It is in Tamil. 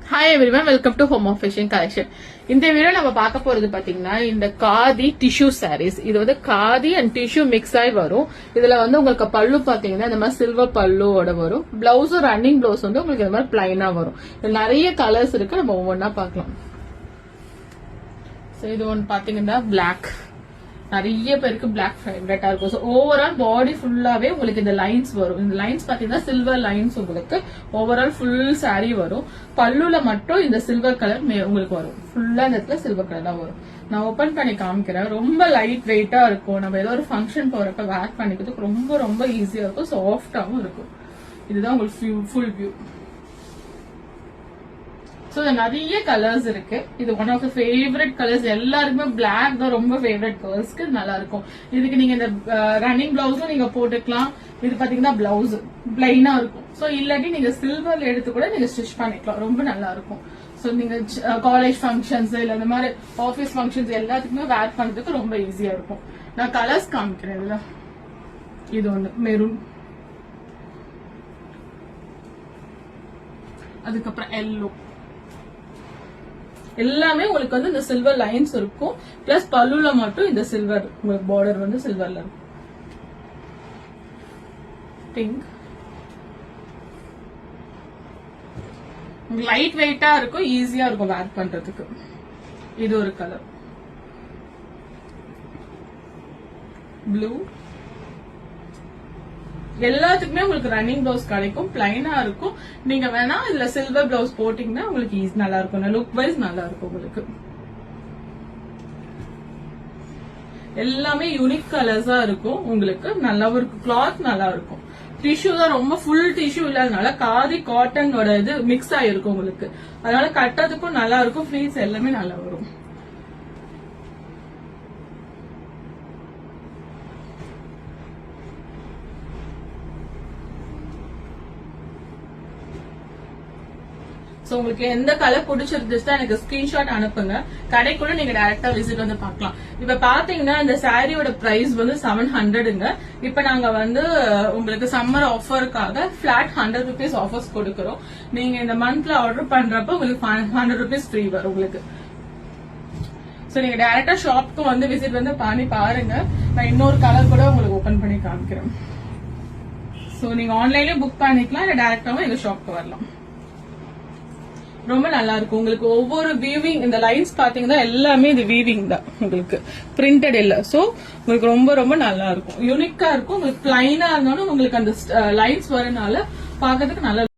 Hi everyone, welcome to home of fashion collection. இந்த வீடியோ நம்ம பார்க்க போறது பாத்தீங்கன்னா இந்த காதி டிஷ்யூ சாரீஸ். இது வந்து காதி அண்ட் டிஷ்யூ மிக்ஸ் ஆகி வரும். இதுல வந்து உங்களுக்கு பல்லு பாத்தீங்கன்னா இந்த மாதிரி சில்வர் பல்லுவோட வரும். பிளவுஸும் ரன்னிங் பிளவுஸ் வந்து உங்களுக்கு இந்த மாதிரி பிளைனா வரும். நிறைய கலர்ஸ் இருக்கு, நம்ம ஒவ்வொன்னா பார்க்கலாம். இது ஒன்று பாத்தீங்கன்னா பிளாக், நிறைய பேருக்கு பிளாக் ஃபேவரட்டா இருக்கும். ஸோ ஓவரால் பாடி ஃபுல்லாவே உங்களுக்கு இந்த லைன்ஸ் வரும். இந்த லைன்ஸ் பாத்தீங்கன்னா சில்வர் லைன்ஸ் உங்களுக்கு ஓவரால் ஃபுல் சாரி வரும். பல்லுல மட்டும் இந்த சில்வர் கலர் உங்களுக்கு வரும். ஃபுல்லா இந்த இடத்துல சில்வர் கலர் தான் வரும். நான் ஓபன் பண்ணி காமிக்கிறேன். ரொம்ப லைட் வெயிட்டா இருக்கும். நம்ம ஏதோ ஒரு ஃபங்க்ஷன் போறப்ப வேர் பண்ணிக்கிறதுக்கு ரொம்ப ரொம்ப ஈஸியா இருக்கும். சாஃப்டாவும் இருக்கும். இதுதான் உங்களுக்கு ஃபுல் வியூ. சோ நிறைய கலர்ஸ் இருக்கு. இது one of the favourite colours. எல்லாருக்குமே பிளாக் தான் ரொம்ப ஃபேவரட் கலர்ஸ்க்கு நல்லா இருக்கும். இதுக்கு நீங்க இந்த ரன்னிங் பிளவுஸும் நீங்க போட்டுக்கலாம். இது பாத்தீங்கன்னா பிளவுஸ் பிளைனா இருக்கும். சோ இல்லாட்டி நீங்க சில்வர்ல எடுத்து கூட நீங்க ஸ்டிச் பண்ணிக்கலாம். ரொம்ப நல்லா இருக்கும். சோ நீங்க காலேஜ் ஃபங்க்ஷன்ஸ் இல்ல இந்த மாதிரி ஆபீஸ் ஃபங்க்ஷன்ஸ் எல்லாத்துக்குமே வேர் பண்றதுக்கு ரொம்ப ஈஸியா இருக்கும். நான் கலர்ஸ் காமிக்கிறேன். இதுல இது ஒண்ணு மெரூன், அதுக்கப்புறம் எல்லோ. எல்லாமே உங்களுக்கு வந்து இந்த சில்வர் லைன்ஸ் இருக்கும். பிளஸ் பல்லுல மட்டும் இந்த சில்வர் உங்களுக்கு பார்டர் வந்து சில்வர்ல இருக்கும். பிங்க் லைட் வெயிட்டா இருக்கும், ஈஸியா இருக்கும் வேர் பண்றதுக்கு. இது ஒரு கலர் ப்ளூ. எல்லாத்துக்குமே உங்களுக்கு ரன்னிங் பிளவுஸ் கிடைக்கும், பிளைனா இருக்கும். நீங்க வேணா இதுல சில்வர் பிளவுஸ் போட்டீங்கன்னா உங்களுக்கு நல்லா இருக்கும். லுக் வைஸ் நல்லா இருக்கும். உங்களுக்கு எல்லாமே யூனிக் கலர்ஸா இருக்கும். உங்களுக்கு நல்லாவும் இருக்கும். கிளாத் நல்லா இருக்கும். டிஷ்யூ தான் ரொம்ப ஃபுல் டிஷ்யூ இல்லாதனால காதி காட்டனோட இது மிக்ஸ் ஆயிருக்கும் உங்களுக்கு. அதனால கட்டதுக்கும் நல்லா இருக்கும். ஃபிளீட்ஸ் எல்லாமே நல்லா வரும். சோ உங்களுக்கு எந்த கலர் பிடிச்சிருந்துச்சுன்னா எனக்கு ஸ்கிரீன்ஷாட் அனுப்புங்க. கடைக்குள்ள நீங்க டைரக்டா விசிட் வந்து பாக்கலாம். இப்ப பாத்தீங்கன்னா இந்த சாரியோட பிரைஸ் வந்து 700ங்க. இப்ப நாங்க வந்து உங்களுக்கு சம்மர் ஆஃபருக்காக பிளாட் 100 rupees ஆஃபர்ஸ் கொடுக்கறோம். நீங்க இந்த மந்த்ல ஆர்டர் பண்றப்ப உங்களுக்கு 100 rupees ஃப்ரீ வரும் உங்களுக்கு. சோ நீங்க டைரக்டா ஷாப்க்கு வந்து விசிட் வந்து பண்ணி பாருங்க. நான் இன்னொரு கலர் கூட உங்களுக்கு ஓபன் பண்ணி காமிக்கிறேன். சோ நீங்க ஆன்லைன்லயே புக் பண்ணிக்கலாம், இல்ல டைரக்டாவும் எங்க ஷாப்க்கு வரலாம். ரொம்ப நல்லா இருக்கும். உங்களுக்கு ஒவ்வொரு வீவிங் இந்த லைன்ஸ் பாத்தீங்கன்னா எல்லாமே இது வீவிங் தான், உங்களுக்கு பிரிண்டட் இல்ல. சோ உங்களுக்கு ரொம்ப ரொம்ப நல்லா இருக்கும், யூனிக்கா இருக்கும். உங்களுக்கு பிளைனா இருந்தாலும் உங்களுக்கு அந்த லைன்ஸ் வரனால பாக்கிறதுக்கு நல்லா